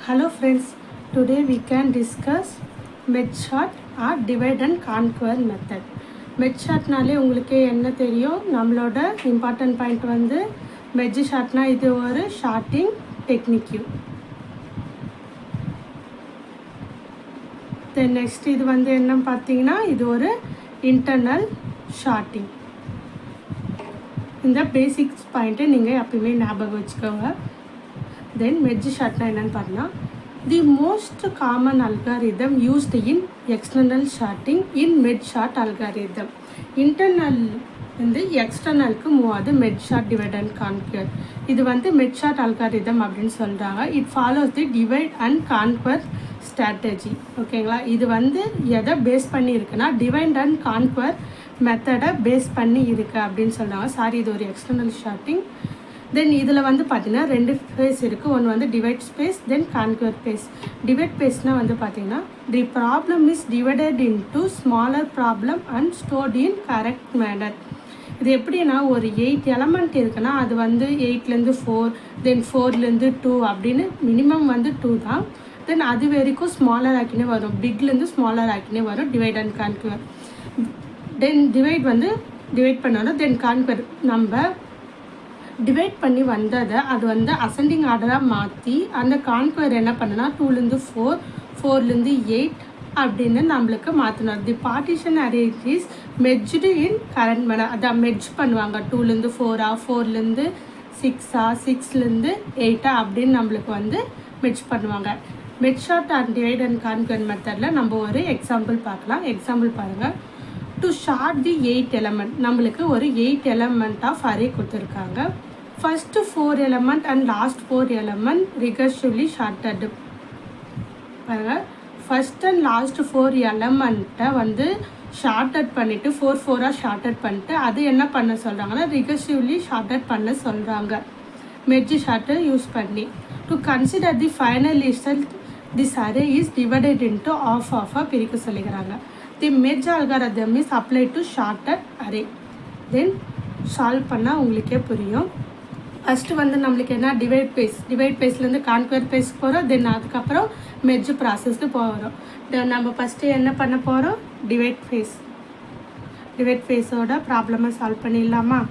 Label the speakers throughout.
Speaker 1: Hello friends, today we can discuss med chart or divide and conquer method. Med chartனாலே உங்களுக்கு என்ன தெரியும், நம்மளோட important point வந்து மெட்ஜ் ஷார்ட்னா இது ஒரு ஷார்ட்டிங் டெக்னிக். தென் நெக்ஸ்ட் இது வந்து என்னன்னு பார்த்தீங்கன்னா இது ஒரு இன்டர்னல் ஷார்ட்டிங். இந்த பேசிக்ஸ் பாயிண்ட்டை நீங்கள் எப்பயுமே ஞாபகம் வச்சுக்கோங்க. Then medge chart na enna parna the most common algorithm used in external shorting in med chart algorithm. Internal வந்து எக்ஸ்டர்னலுக்கு மூவ் ஆகுது med chart divide and conquer. இது வந்து med chart algorithm அப்படின்னு சொல்கிறாங்க. It follows the divide and conquer strategy. ஓகேங்களா, இது வந்து எதை பேஸ் பண்ணி இருக்குன்னா டிவைட் அண்ட் கான்குவர் மெத்தடை பேஸ் பண்ணி இருக்குது அப்படின்னு சொல்கிறாங்க. சாரி, இது ஒரு எக்ஸ்டர்னல் ஷார்ட்டிங். தென் இதில் வந்து பார்த்தீங்கன்னா ரெண்டு ஃபேஸ் இருக்குது. ஒன்று வந்து divide space, then conquer phase. Divide ஃபேஸ்னால் வந்து பார்த்தீங்கன்னா the problem is divided into smaller problem and stored in correct manner. இது எப்படின்னா ஒரு 8 எலமெண்ட் இருக்குன்னா அது வந்து 8லேருந்து 4, தென் 4லேருந்து 2 அப்படின்னு மினிமம் வந்து 2 தான். தென் அது வரைக்கும் ஸ்மாலர் ஆக்கினே வரும், பிக்லேருந்து ஸ்மாலர் ஆக்கினே வரும் divide and conquer. Then divide வந்து டிவைட் பண்ணணும், தென் கான்குவர் நம்ம டிவைட் பண்ணி வந்ததை அது வந்து அசெண்டிங் ஆர்டராக மாற்றி அந்த கான்குவர் என்ன பண்ணுன்னா 2லேருந்து 4, 4லேருந்து 8 அப்படின்னு நம்மளுக்கு மாற்றணும். The partition array is merged in current manner. அதான் மெட்ஜ் பண்ணுவாங்க 2லேருந்து 4 4லேருந்து 6 6லேருந்து 8 அப்படின்னு நம்மளுக்கு வந்து மெட்ஜ் பண்ணுவாங்க. மெட் short and divide and conquer மெத்தடில் நம்ம ஒரு எக்ஸாம்பிள் பார்க்கலாம். எக்ஸாம்பிள் பாருங்கள். டு ஷார்ட் தி 8 எலமெண்ட், நம்மளுக்கு ஒரு 8 எலமெண்ட் ஆஃப் அரே கொடுத்துருக்காங்க. First 4 element and last 4 element recursively sorted. பாருங்கள், ஃபஸ்ட் அண்ட் லாஸ்ட் 4 எலமெண்ட்டை வந்து ஷார்ட்டட் பண்ணிவிட்டு 4 4 ஷார்ட்டட் பண்ணிட்டு அது என்ன பண்ண சொல்கிறாங்கன்னா ரிகர்சிவ்லி ஷார்ட்டட் பண்ண சொல்கிறாங்க மெட்ஜ் ஷார்ட்டை யூஸ் பண்ணி. To consider the final result this array is divided into ஆஃபாக பிரிக்க சொல்லிக்கிறாங்க. The merge algorithm is apply to sorted array. Then solve பண்ணால் உங்களுக்கே புரியும். ஃபஸ்ட்டு வந்து நம்மளுக்கு என்ன டிவைட் பேஸ், டிவைட் பேஸ்லேருந்து கான்குவர் பேஸ்க்கு போகிறோம். தென் அதுக்கப்புறம் மெட்ஜ் ப்ராசஸ்க்கு போகிறோம். தென் நம்ம ஃபஸ்ட்டு என்ன பண்ண போகிறோம், டிவைட் ஃபேஸ். டிவைட் ஃபேஸோட ப்ராப்ளமை சால்வ் பண்ணிடலாமா?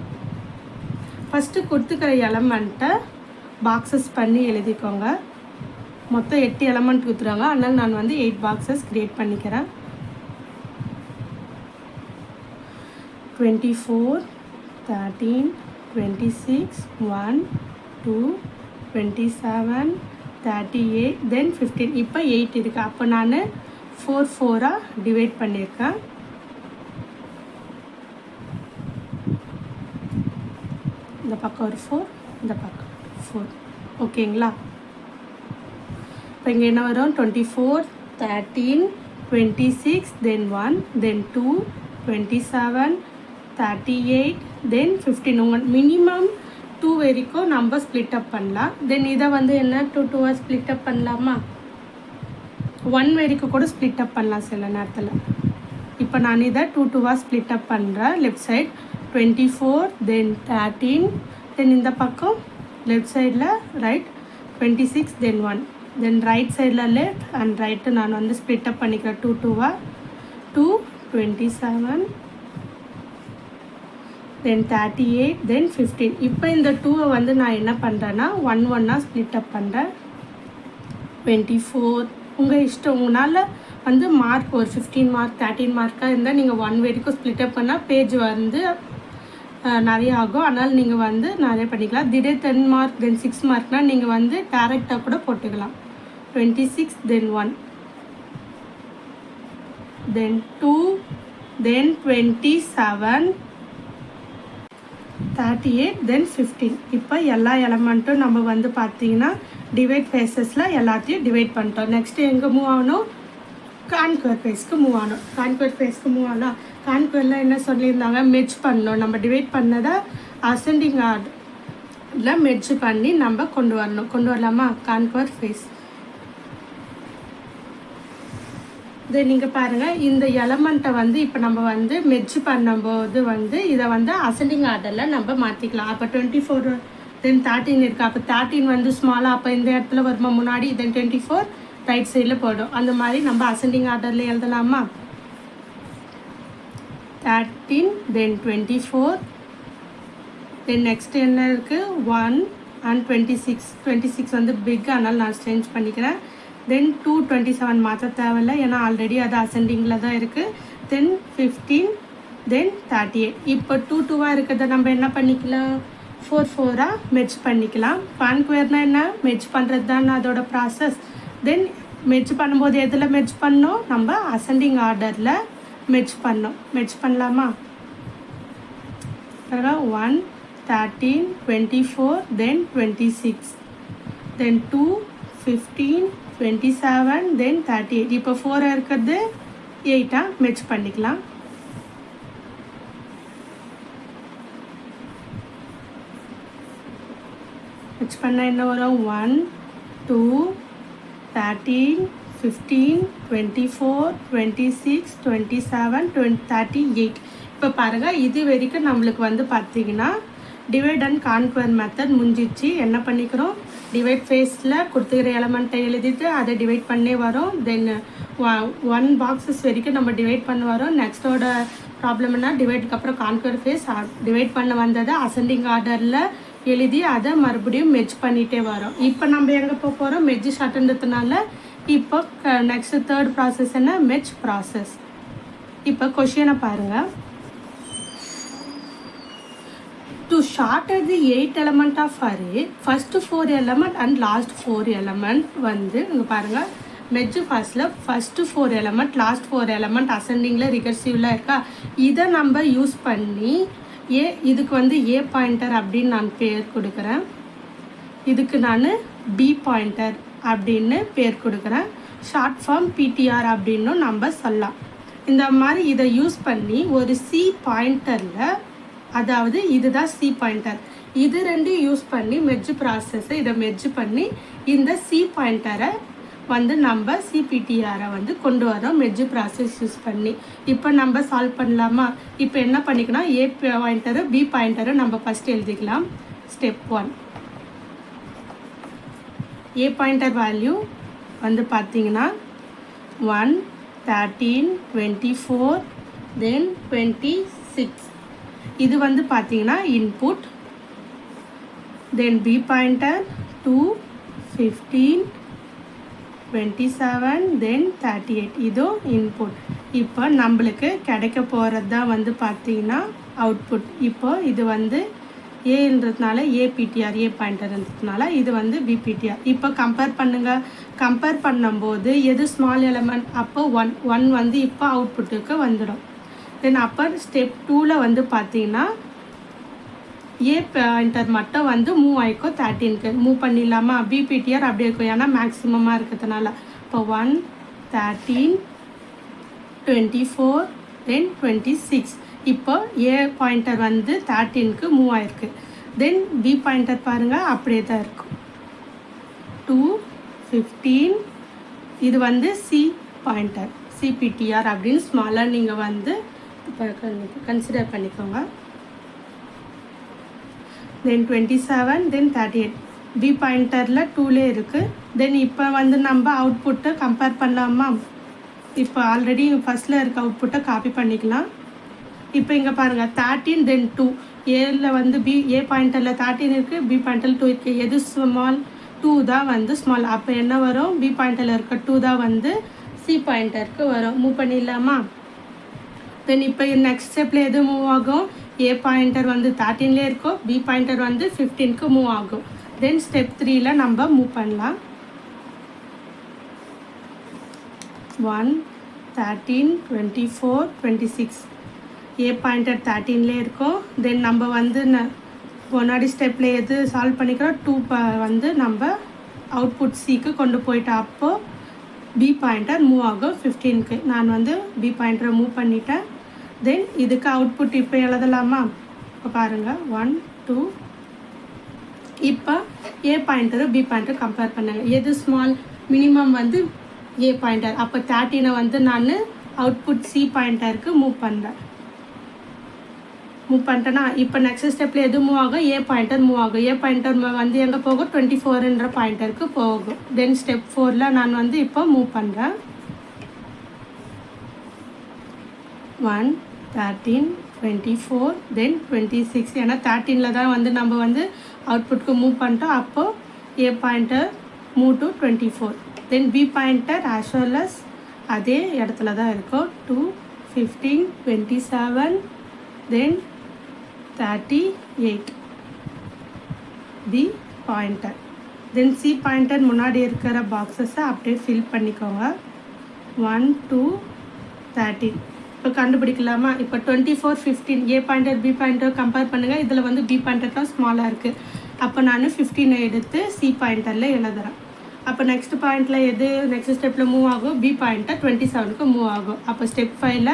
Speaker 1: ஃபஸ்ட்டு கொடுத்துக்கிற எலமெண்ட்டை பாக்ஸஸ் பண்ணி எழுதிக்கோங்க. மொத்தம் 8 எலமெண்ட் கொடுத்துருவாங்க, அதனால் நான் வந்து 8 பாக்ஸஸ் க்ரியேட் பண்ணிக்கிறேன். 24, 13, 26, 1, 2, 27, 38, தென் 15. இப்போ 8 இருக்குது. அப்போ நான் 4 4 டிவைட் பண்ணியிருக்கேன். இந்த பக்கம் ஒரு 4, இந்த பக்கம் 4. ஓகேங்களா? இப்போ இங்கே என்ன வரும், 24, 13, 26, தென் 1, தென் 2, 27, 38, தென் 15. உங்கள் மினிமம் 2 வரைக்கும் நம்ம ஸ்ப்ளிட் அப் பண்ணலாம். தென் இதை வந்து என்ன 2 2 ஸ்ப்ளிட் அப் பண்ணலாமா? 1 வரைக்கும் கூட ஸ்ப்ளிட் அப் பண்ணலாம் சில நேரத்தில். இப்போ நான் இதை 2 2 ஸ்ப்ளிட் அப் பண்ணுறேன். லெஃப்ட் சைட் 24, தென் 13, தென் இந்த பக்கம் லெஃப்ட் சைடில் ரைட் 26, தென் 1, தென் ரைட் சைடில் லெஃப்ட் அண்ட் ரைட்டு நான் வந்து ஸ்ப்ளிட் அப் பண்ணிக்கிறேன் 2 2 2, 27, தென் 38, தென் 15. இப்போ இந்த 2 வந்து நான் என்ன பண்ணுறேன்னா 1 1 ஸ்ப்ளிட் அப் பண்ணுறேன். 24. உங்கள் இஷ்டம், உங்களால் வந்து மார்க் ஒரு 15 மார்க் 13 மார்க்காக இருந்தால் நீங்கள் 1 வரைக்கும் ஸ்ப்ளிட் அப் பண்ணால் பேஜ் வந்து நிறைய ஆகும். அதனால் நீங்கள் வந்து நிறைய பண்ணிக்கலாம். திடீர் 10 மார்க் தென் 6 மார்க்னால் நீங்கள் வந்து டேரெக்டாக கூட போட்டுக்கலாம். 26, தென் 1, தென் 2, தென் 27, 38, தென் 15. இப்போ எல்லா எலமெண்ட்டும் நம்ம வந்து பார்த்தீங்கன்னா டிவைட் ஃபேஸஸில் எல்லாத்தையும் டிவைட் பண்ணிட்டோம். நெக்ஸ்ட்டு எங்கே மூவ் ஆகணும், கான்குவர் ஃபேஸ்க்கு மூவ் ஆகணும். கான்குவர் ஃபேஸ்க்கு மூவ் ஆகலாம். கான்குவரில் என்ன சொல்லியிருந்தாங்க, மெட்ஜ் பண்ணணும். நம்ம டிவைட் பண்ணதை அசெண்டிங் ஆர்டரில் மெட்ஜ் பண்ணி நம்ம கொண்டு வரணும். கொண்டு வரலாமா? Conquer face. தென் நீங்கள் பாருங்கள், இந்த எலமெண்ட்டை வந்து இப்போ நம்ம வந்து மெட்ஜ் பண்ணும்போது வந்து இதை வந்து அசெண்டிங் ஆர்டரில் நம்ம மாற்றிக்கலாம். அப்போ 24 தென் 13 இருக்குது. அப்போ 13 வந்து ஸ்மாலாக, அப்போ இந்த இடத்துல வருமா முன்னாடி, தென் 24 ரைட் சைடில் போய்டும். அந்த மாதிரி நம்ம அசெண்டிங் ஆர்டரில் எழுதலாமா? 13 தென் 24 தென் நெக்ஸ்ட் என்ன இருக்குது 1 and 26 வந்து பிக், அதனால் நான் சேஞ்ச் பண்ணிக்கிறேன். தென் 227 மாற்ற தேவையில்லை, ஏன்னா ஆல்ரெடி அது அசெண்டிங்கில் தான் இருக்குது. தென் 15 தென் 38. இப்போ 2 இருக்கிறத நம்ம என்ன பண்ணிக்கலாம், 4 மெர்ஜ் பண்ணிக்கலாம். கான்குயர்னா என்ன, மெர்ஜ் பண்ணுறது தான் அதோட ப்ராசஸ். தென் மெர்ஜ் பண்ணும்போது எதில் மெர்ஜ் பண்ணோம், நம்ம அசெண்டிங் ஆர்டரில் மெர்ஜ் பண்ணோம். மெர்ஜ் பண்ணலாமா? 1 13 24 then 26 then 2 15 27 then 38. இப்போ 4 இருக்கிறது 8 மெர்ஜ் பண்ணிக்கலாம். மெர்ஜ் பண்ணால் என்ன வரும், 1 2 13 15 24 26 27 38. இப்போ பாருங்கள், இது வரைக்கும் நம்மளுக்கு வந்து பார்த்தீங்கன்னா டிவைட் அண்ட் கான்குவர் மெத்தட் முடிஞ்சிச்சு. என்ன பண்ணிக்கிறோம், டிவைட் ஃபேஸில் கொடுத்துக்கிற எலமெண்ட்டை எழுதிட்டு அதை டிவைட் பண்ணே வரும். தென் 1 பாக்ஸஸ் வரைக்கும் நம்ம டிவைட் பண்ண வரோம். நெக்ஸ்ட்டோட ப்ராப்ளம்னா டிவைடுக்கு அப்புறம் கான்குவர் ஃபேஸ் டிவைட் பண்ண வந்ததை அசெண்டிங் ஆர்டரில் எழுதி அதை மறுபடியும் மெர்ஜ் பண்ணிகிட்டே வரோம். இப்போ நம்ம எங்கே போக போகிறோம், மெர்ஜ் ஷார்ட்ன்றதுனால இப்போ நெக்ஸ்ட் தேர்ட் ப்ராசஸ் என்ன, மெர்ஜ் ப்ராசஸ். இப்போ கொஷினை பாருங்கள். To shorten the 8 element of array, first 4 element and last 4 element வந்து இங்கே பாருங்கள், மெர்ஜ் ஃபர்ஸ்டில் ஃபர்ஸ்ட் 4 element லாஸ்ட் 4 element அசெண்டிங்கில் ரிகர்சிவில் இருக்கா. இதை நம்ம யூஸ் பண்ணி இதுக்கு வந்து ஏ பாயிண்டர் அப்படின்னு நான் பேர் கொடுக்குறேன். இதுக்கு நான் பி பாயிண்டர் அப்படின்னு பேர் கொடுக்குறேன். ஷார்ட் ஃபார்ம் பிடிஆர் அப்படின்னு நம்ம சொல்லலாம். இந்த மாதிரி இதை யூஸ் பண்ணி ஒரு சி பாயிண்டரில், அதாவது இதுதான் சி பாயிண்டர், இது ரெண்டும் யூஸ் பண்ணி மெர்ஜ் ப்ராசஸை இதை மெர்ஜ் பண்ணி இந்த சி பாயிண்டரை வந்து நம்ம சிபிடிஆரை வந்து கொண்டு வரோம் மெர்ஜ் ப்ராசஸ் யூஸ் பண்ணி. இப்போ நம்ம சால்வ் பண்ணலாமா? இப்போ என்ன பண்ணிக்கலாம், ஏ பாயிண்டரு பி பாயிண்டரு நம்ம ஃபஸ்ட் எழுதிக்கலாம். ஸ்டெப் 1, ஏ பாயிண்டர் வேல்யூ வந்து பார்த்தீங்கன்னா 1 13 24 தென் 26. இது வந்து பார்த்தீங்கன்னா இன்புட். தென் பி பாயிண்டர் 2 15 27 தென் 38, இதுவும் இன்புட். இப்போ நம்மளுக்கு கிடைக்க போகிறது தான் வந்து பார்த்தீங்கன்னா அவுட்புட். இப்போ இது வந்து ஏன்றதுனால ஏபிடிஆர், ஏ பாயிண்டர்ன்றதுனால இது வந்து பிபிடிஆர். இப்போ கம்பேர் பண்ணுங்கள். கம்பேர் பண்ணும்போது எது ஸ்மால் எலமெண்ட், அப்போ 1 வந்து இப்போ அவுட்புட்டுக்கு வந்துடும். தென் அப்போ ஸ்டெப் 2ல் வந்து பார்த்தீங்கன்னா ஏ பாயிண்டர் மட்டும் வந்து மூவ் ஆகிக்கும் 13க்கு. மூவ் பண்ணிடலாமா? பிபிடிஆர் அப்படியே இருக்கும், ஏன்னா மேக்ஸிமமாக இருக்கிறதுனால. இப்போ 1 13 24 தென் 26. இப்போ ஏ பாயிண்டர் வந்து 13க்கு மூவ் ஆகிருக்கு. தென் பி பாயிண்டர் பாருங்கள் அப்படியே தான் இருக்கும், 2 15. இது வந்து சி பாயிண்டர், சிபிடிஆர் அப்படின்னு ஸ்மாலாக நீங்கள் வந்து கன்சிடர் பண்ணிக்கோங்க. தென் 27 தென் 38. பி பாயிண்டரில் 2லே இருக்குது. தென் இப்போ வந்து நம்ம அவுட்புட்டை கம்பேர் பண்ணலாமா? இப்போ ஆல்ரெடி ஃபஸ்ட்டில் இருக்க அவுட்புட்டை காப்பி பண்ணிக்கலாம். இப்போ இங்கே பாருங்கள் 13 தென் 2. ஏல வந்து ஏ பாயிண்டரில் 13 இருக்குது, பி பாயிண்டரில் 2 இருக்குது. எது ஸ்மால், 2 தான் வந்து ஸ்மால். அப்போ என்ன வரும், பி பாயிண்டரில் இருக்க 2 தான் வந்து சி பாயிண்டருக்கு வரும். மூவ் பண்ணிடலாமா? தென் இப்போ நெக்ஸ்ட் ஸ்டெப்பில் எது மூவ் ஆகும், ஏ பாயிண்டர் வந்து 13லே இருக்கும், பி பாயிண்டர் வந்து 15க்கு மூவ் ஆகும். தென் ஸ்டெப் 3ல் நம்ம மூவ் பண்ணலாம். 1 13 24 26. ஏ பாயிண்டர் 13லே இருக்கும். தென் நம்ம வந்து முன்னாடி ஸ்டெப்பில் எது சால்வ் பண்ணிக்கிறோம், 2 வந்து நம்ம அவுட்புட் சிக்கு கொண்டு போயிட்டோம். அப்போது பி பாயிண்டர் மூவ் ஆகும் 15க்கு. நான் வந்து பி பாயிண்டரை மூவ் பண்ணிட்டேன். தென் இதுக்கு அவுட்புட் இப்போ எழுதலாமா? இப்போ பாருங்கள் 1 2. இப்போ ஏ பாயிண்டரும் பி பாயிண்டரும் கம்பேர் பண்ணுங்க. எது ஸ்மால், மினிமம் வந்து ஏ பாயிண்டர். அப்போ 13 வந்து நான் அவுட்புட் சி பாயிண்டருக்கு மூவ் பண்ணுறேன். மூவ் பண்ணிட்டேன்னா இப்போ நெக்ஸ்ட் ஸ்டெப்பில் எது மூவ் ஆகும், ஏ பாயிண்டர் மூவ் ஆகும். ஏ பாயிண்டர் வந்து எங்கே போகும், 24ன்ற பாயிண்டருக்கு போகும். தென் ஸ்டெப் 4ல் நான் வந்து இப்போ மூவ் பண்ணுறேன். 1 13 24 தென் 26. ஏன்னா 13ல் தான் வந்து நம்ம வந்து அவுட்புட்க்கு மூவ் பண்ணிட்டோம். அப்போது A pointer move to 24. Then B pointer as well as அதே இடத்துல தான் இருக்கும். 2 15 27 then 38 the pointer. Then C pointer முன்னாடி இருக்கிற பாக்ஸஸை அப்படியே ஃபில் பண்ணிக்கோங்க. 1 2 13. இப்போ கண்டுபிடிக்கலாமா? இப்போ 24 15 ஏ பாயிண்டர் பி பாயிண்டர் கம்பேர் பண்ணுங்கள். இதில் வந்து பி பாயிண்டர் தான் ஸ்மாலாக இருக்குது. அப்போ நான் 15 எடுத்து சி பாயிண்டரில் எழுதுகிறேன். அப்போ நெக்ஸ்ட் பாயிண்டில் எது நெக்ஸ்ட் ஸ்டெப்பில் மூவ் ஆகும், பி பாயிண்டர் 27க்கு மூவ் ஆகும். அப்போ ஸ்டெப் 5ல்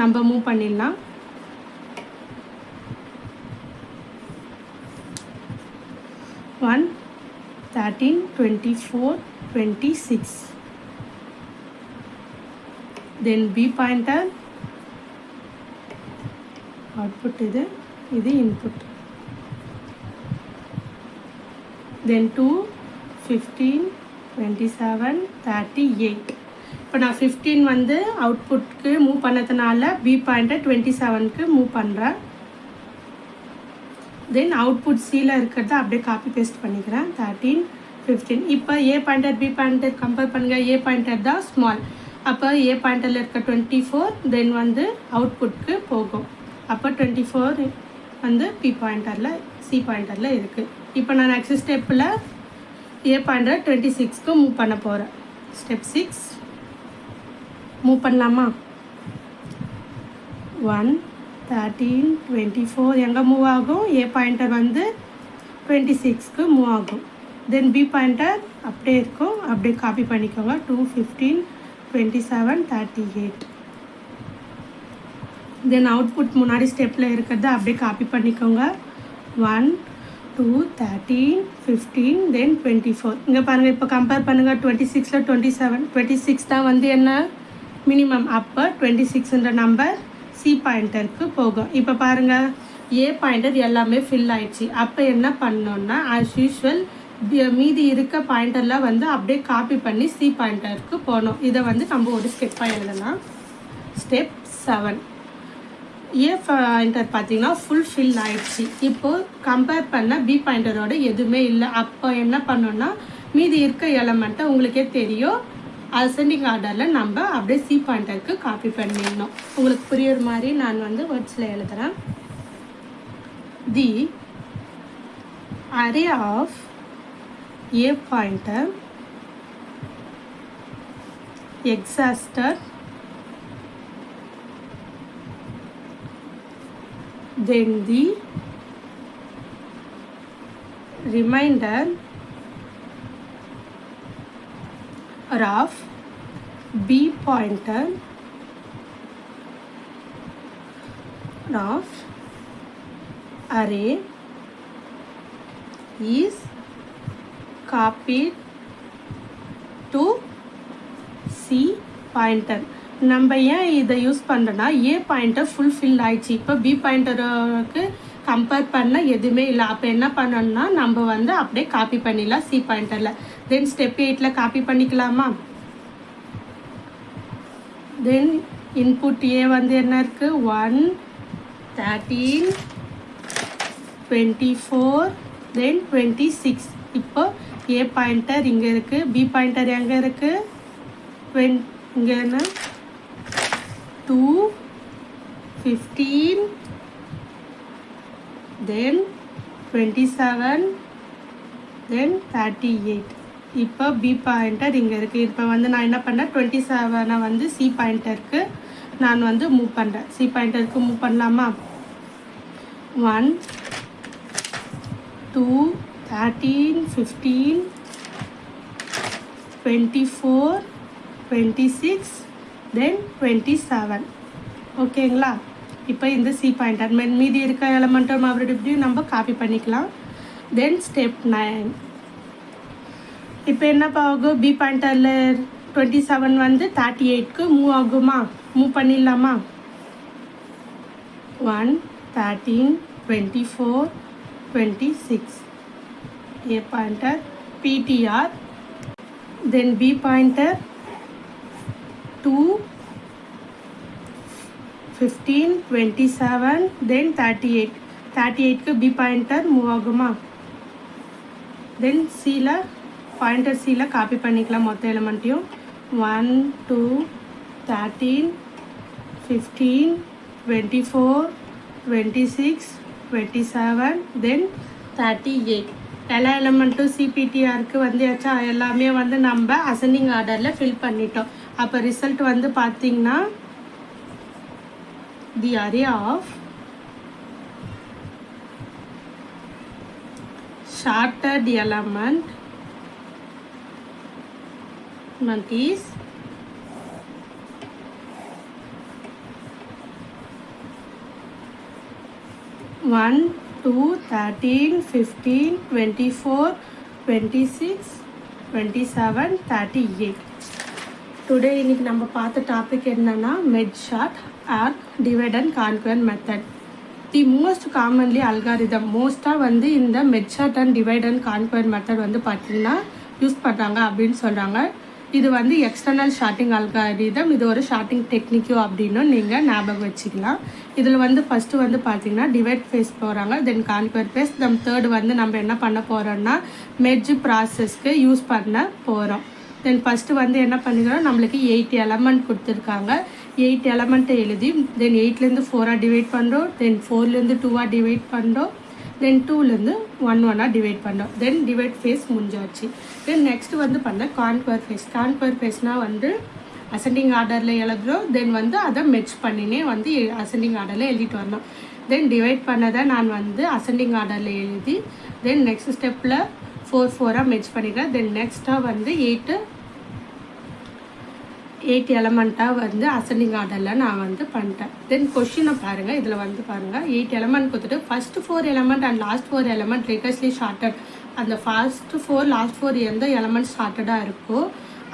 Speaker 1: நம்ம மூவ் பண்ணிடலாம். 1 13 24 26. தென் பி பாயிண்டர் அவுட்புட், இது இன்புட். தென் 2 15 27 38. இப்போ நான் 15 வந்து அவுட்புட்க்கு மூவ் பண்ணதுனால பி பாயிண்டர் 27க்கு மூவ் பண்ணுறேன். தென் அவுட்புட் சியில் இருக்கிறத அப்படியே காப்பி பேஸ்ட் பண்ணிக்கிறேன். 13 15. இப்போ ஏ பாயிண்டர் பி பாயிண்டர் கம்பேர் பண்ணுங்கள். ஏ பாயிண்டர் தான் ஸ்மால். அப்போ ஏ பாயிண்டரில் இருக்க 24 தென் வந்து அவுட்புட்க்கு போகும். அப்போ 24 வந்து பி பாயிண்டரில் சி பாயிண்டரில் இருக்குது. இப்போ நான் நெக்ஸ்ட் ஸ்டெப்பில் ஏ பாயிண்டர் 26க்கு மூவ் பண்ண போகிறேன். ஸ்டெப் 6 மூவ் பண்ணலாமா? 1 13 24 எங்கே மூவ் ஆகும், ஏ பாயிண்டர் வந்து 26க்கு மூவ் ஆகும். தென் பி பாயிண்டர் அப்படியே இருக்கும், அப்படியே காப்பி பண்ணிக்கோங்க. 2 15 27 38. தென் அவுட்புட் முன்னாடி ஸ்டெப்பில் இருக்கிறத அப்படியே காப்பி பண்ணிக்கோங்க. 1 2 13 15 தென் 24. இங்கே பாருங்கள், இப்போ கம்பேர் பண்ணுங்கள். 26ல் 27 26 தான் வந்து என்ன மினிமம். அப்போ 26ன்ற நம்பர் சி பாயிண்டருக்கு போகும். இப்போ பாருங்கள், ஏ பாயிண்டர் எல்லாமே ஃபில் ஆயிடுச்சு. அப்போ என்ன பண்ணோன்னா ஆஸ் யூஷுவல் மீதி இருக்க பாயிண்டர்லாம் வந்து அப்படியே காப்பி பண்ணி சி பாயிண்டருக்கு போகணும். இதை வந்து நம்ம ஒரு ஸ்டெப்பாக எழுதலாம். ஸ்டெப் 7 ஏ பாயிண்டர் பார்த்தீங்கன்னா ஃபுல் ஃபில் ஆயிடுச்சு. இப்போது கம்பேர் பண்ண பி பாயிண்டரோட எதுவுமே இல்லை. அப்போ என்ன பண்ணோன்னா மீதி இருக்க எலமெண்ட்டை உங்களுக்கே தெரியும், அசெண்டிங் ஆர்டரில் நம்ம அப்படியே சி பாயிண்டருக்கு காப்பி பண்ணிடணும். உங்களுக்கு புரியுற மாதிரி நான் வந்து வேர்ட்ஸில் எழுதுகிறேன். The array of A pointer exhausted then the remainder of B pointer of array is copied to C pointer. நம்ம ஏன் இதை யூஸ் பண்ணுறோன்னா ஏ பாயிண்டர் ஃபுல்ஃபில் ஆயிடுச்சு. இப்போ பி பாயிண்டருக்கு கம்பேர் பண்ண எதுவுமே இல்லை. அப்போ என்ன பண்ணணும்னா நம்ம வந்து அப்படியே காப்பி பண்ணிடலாம் சி பாயிண்டரில். தென் ஸ்டெப் 8ல் காப்பி பண்ணிக்கலாமா? தென் இன்புட் ஏ வந்து என்ன இருக்குது, 1 13 24 தென் 26. இப்போ ஏ பாயிண்டர் இங்கே இருக்குது, பி பாயிண்டர் எங்கே இருக்குது, இங்கே என்ன 2 15 then 27 then 38. இப்போ பி பாயிண்டர் இங்கே இருக்குது. இப்போ வந்து நான் என்ன பண்ணேன், 27 வந்து சி பாயிண்டருக்கு நான் வந்து மூவ் பண்ணுறேன். சி பாயிண்டருக்கு மூவ் பண்ணலாமா? 1 2 13 15 24 26 தென் 27. ஓகேங்களா? இப்போ இந்த சி பாயிண்டர் மீதி இருக்க எலமெண்ட்டை மறுபடியும் நம்ம காப்பி பண்ணிக்கலாம். தென் ஸ்டெப் 9. இப்போ என்ன ஆகும், பி பாயிண்டரில் 27 வந்து 38க்கு மூவ் ஆகுமா? மூவ் பண்ணிடலாமா? 1 13, 24, 26. A pointer, PTR. Then B pointer 2, 15, 27, then 38. 38 க்கு B pointer மூவ் ஆகுமா? Then C ல பாயிண்டர் C ல காப்பி பண்ணிக்கலாம் மொத்த எலிமெண்ட்டையும். 1, 2, 13, 15, 24, 26, 27, then 38. எல்லா எலிமெண்ட்டும் சிபிடிஆருக்கு வந்தாச்சா? எல்லாமே வந்து நம்ம அசெண்டிங் ஆர்டரில் ஃபில் பண்ணிட்டோம். அப்போ ரிசல்ட் வந்து பார்த்தீங்கன்னா the array of sorted element is 1, 2, 13, 15, 24, 26, 27, 38. Today இன்னைக்கு நம்ம பார்த்த டாபிக் என்னன்னா merge sort or divide and conquer method. The most commonly algorithm மோஸ்ட்டாக வந்து இந்த merge sort and divide and conquer method வந்து பார்த்தீங்கன்னா யூஸ் பண்ணுறாங்க அப்படின்னு சொல்கிறாங்க. இது வந்து எக்ஸ்டர்னல் ஷார்ட்டிங் அல்காரிதம், இது ஒரு ஷார்ட்டிங் டெக்னிக்கோ அப்படின்னு நீங்கள் ஞாபகம் வச்சுக்கலாம். இதில் வந்து ஃபஸ்ட்டு வந்து பார்த்தீங்கன்னா டிவைட் ஃபேஸ் போகிறாங்க, தென் கான்குவர் ஃபேஸ், தென் தேர்டு வந்து நம்ம என்ன பண்ண போகிறோம்னா மெர்ஜ் ப்ராசஸ்க்கு யூஸ் பண்ண போகிறோம். தென் ஃபஸ்ட்டு வந்து என்ன பண்ணிக்கிறோம், நம்மளுக்கு 8 எலமெண்ட் கொடுத்துருக்காங்க. 8 எலமெண்ட்டை எழுதி தென் 8லேருந்து 4ஆக டிவைட் பண்ணுறோம், தென் 4லேருந்து 2ஆக டிவைட் பண்ணுறோம், தென் 2லேருந்து 1 டிவைட் பண்ணோம். தென் டிவைட் ஃபேஸ் முடிஞ்சாச்சு. தென் நெக்ஸ்ட் வந்து பண்ண கான்குவர் ஃபேஸ். கான்குவர் ஃபேஸ்னால் வந்து அசெண்டிங் ஆர்டரில் எழுதுகிறோம், தென் வந்து அதை மெர்ஜ் பண்ணினே வந்து அசெண்டிங் ஆர்டரில் எழுதிட்டு வரணும். தென் டிவைட் பண்ணதை நான் வந்து அசெண்டிங் ஆர்டரில் எழுதி தென் நெக்ஸ்ட் ஸ்டெப்பில் 4 மெர்ஜ் பண்ணிக்கிறேன். தென் நெக்ஸ்ட்டாக வந்து 8 எலமெண்ட்டாக வந்து அசெண்டிங் ஆர்டரில் நான் வந்து பண்ணிட்டேன். தென் கொஷினை பாருங்கள், இதில் வந்து பாருங்கள் 8 எலமெண்ட் கொடுத்துட்டு first 4 element and last 4 element recursively sorted. அந்த ஃபஸ்ட்டு 4 லாஸ்ட் 4 எந்த எலமெண்ட் ஷார்ட்டடாக இருக்கோ,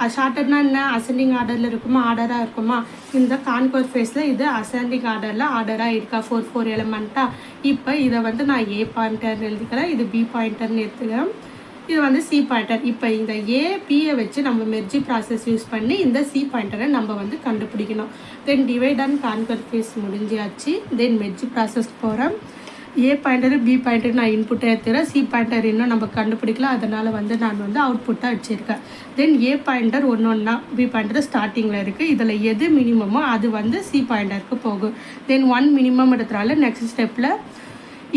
Speaker 1: அது ஷார்ட்டட்னா என்ன, அசெண்டிங் ஆர்டரில் இருக்குமா ஆர்டராக இருக்குமா? இந்த கான்குவர் ஃபேஸில் இது அசெண்டிங் ஆர்டரில் ஆர்டராக இருக்கா 4 எலமெண்ட்டாக. இப்போ இதை வந்து நான் ஏ பாயிண்டர்னு எழுதிக்கிறேன், இது பி பாயிண்டர்னு எடுத்துக்கிறேன், இது வந்து சி பாயிண்டர். இப்போ இந்த ஏபியை வச்சு நம்ம மெர்ஜ் ப்ராசஸ் யூஸ் பண்ணி இந்த சி பாயிண்டரை நம்ம வந்து கண்டுபிடிக்கணும். Then divide and conquer phase முடிஞ்சாச்சு. தென் மெர்ஜ் ப்ராசஸ் போகிறேன். ஏ பாயிண்டரு பி பாயிண்டர் நான் இன்புட்டை எடுத்துகிறேன், சி பாயிண்டர் இன்னும் நம்ம கண்டுபிடிக்கலாம், அதனால் வந்து நான் வந்து அவுட்புட்டாக வச்சுருக்கேன். தென் ஏ பாயிண்டர் ஒன்றா, பி பாயிண்டர் ஸ்டார்டிங்கில் இருக்குது, இதில் எது மினிமமோ அது வந்து சி பாயிண்டருக்கு போகும். தென் 1 மினிமம் எடுத்துறால நெக்ஸ்ட் ஸ்டெப்பில்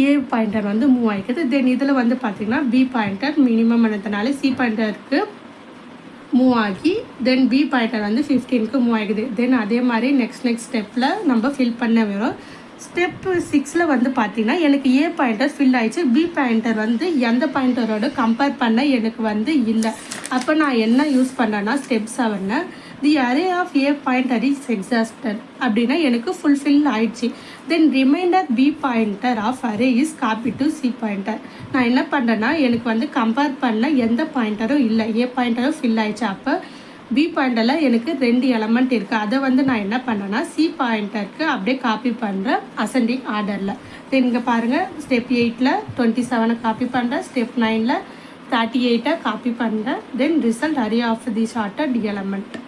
Speaker 1: ஏ பாயிண்டர் வந்து மூவ் ஆகிக்குது. தென் இதில் வந்து பார்த்திங்கன்னா பி பாயிண்டர் மினிமம் எடுத்தனால சி பாயிண்டருக்கு மூவ் ஆகி தென் பி பாயிண்டர் வந்து 15க்கு மூவ் ஆகிக்குது. தென் அதே மாதிரி நெக்ஸ்ட் ஸ்டெப்பில் நம்ம ஃபில் பண்ண வரும். ஸ்டெப் 6ல் வந்து பார்த்திங்கன்னா எனக்கு ஏ பாயிண்டர் ஃபில் ஆகிடுச்சு, பி பாயிண்டர் வந்து எந்த பாயிண்டரோட கம்பேர் பண்ண எனக்கு வந்து இல்லை. அப்போ நான் என்ன யூஸ் பண்ணேன்னா step 7 the array of A pointer is exhausted அப்படின்னா எனக்கு ஃபுல்ஃபில் ஆயிடுச்சு. Then remainder B pointer of array is copy to C pointer. நான் என்ன பண்ணுறேன்னா எனக்கு வந்து கம்பேர் பண்ண எந்த பாயிண்டரும் இல்லை, ஏ பாயிண்டரும் ஃபில் ஆயிடுச்சு. அப்போ பி பாயிண்டரில் எனக்கு 2 எலமெண்ட் இருக்குது, அதை வந்து நான் என்ன பண்ணேன்னா சி பாயிண்டருக்கு அப்படியே காப்பி பண்ணுறேன் அசெண்டிங் ஆர்டரில். தென் இங்கே பாருங்கள் ஸ்டெப் 8ல் 27 காப்பி பண்ணுறேன், ஸ்டெப் 9ல் 38 காப்பி பண்ணுறேன். Then result array of the sorted element.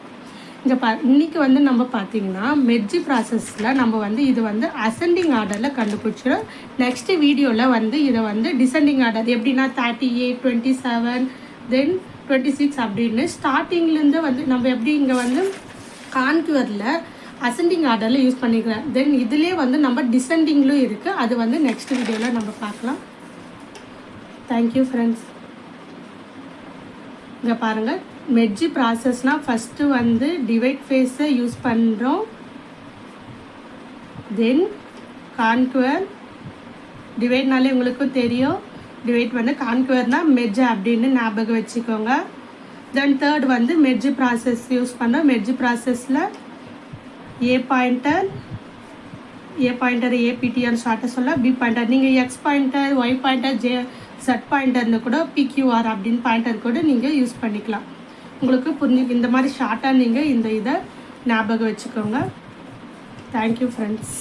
Speaker 1: இங்கே இன்றைக்கி வந்து நம்ம பார்த்திங்கன்னா மெர்ஜ் ப்ராசஸில் நம்ம வந்து இது வந்து அசெண்டிங் ஆர்டரில் கண்டுபிடிச்சிடும். நெக்ஸ்ட்டு வீடியோவில் வந்து இதை வந்து டிசெண்டிங் ஆர்டர் எப்படின்னா 38, 27, தென் 26 அப்படின்னு ஸ்டார்டிங்லேருந்து வந்து நம்ம எப்படி இங்கே வந்து கான்குவரில் அசெண்டிங் ஆர்டரில் யூஸ் பண்ணிக்கிறேன். தென் இதிலே வந்து நம்ம டிசெண்டிங்லும் இருக்குது, அது வந்து நெக்ஸ்ட் வீடியோவில் நம்ம பார்க்கலாம். Thank you friends. இங்கே பாருங்கள் மெர்ஜ் ப்ராசஸ்னால் ஃபஸ்ட்டு வந்து டிவைட் ஃபேஸை யூஸ் பண்ணுறோம், தென் கான்குவர். டிவைட்னாலே உங்களுக்கும் தெரியும், டிவைட் வந்து கான்குவர்னால் மெர்ஜ் அப்படின்னு ஞாபகம் வச்சுக்கோங்க. தென் தேர்ட் வந்து மெர்ஜ் ப்ராசஸ் யூஸ் பண்ணோம். மெர்ஜ் ப்ராசஸில் ஏ பாயிண்டர் ஏபிடிஆர் ஷார்ட்டாக சொல்ல, பி பாயிண்டர் நீங்கள் X pointer, Y pointer, Z பாயிண்டர்னு கூட பிக்யூஆர் அப்படின்னு பாயிண்டர் கூட நீங்கள் யூஸ் பண்ணிக்கலாம். உங்களுக்கு இந்த மாதிரி ஷார்ட்டாக நீங்கள் இந்த இதை ஞாபகம் வச்சுக்கோங்க. Thank you friends.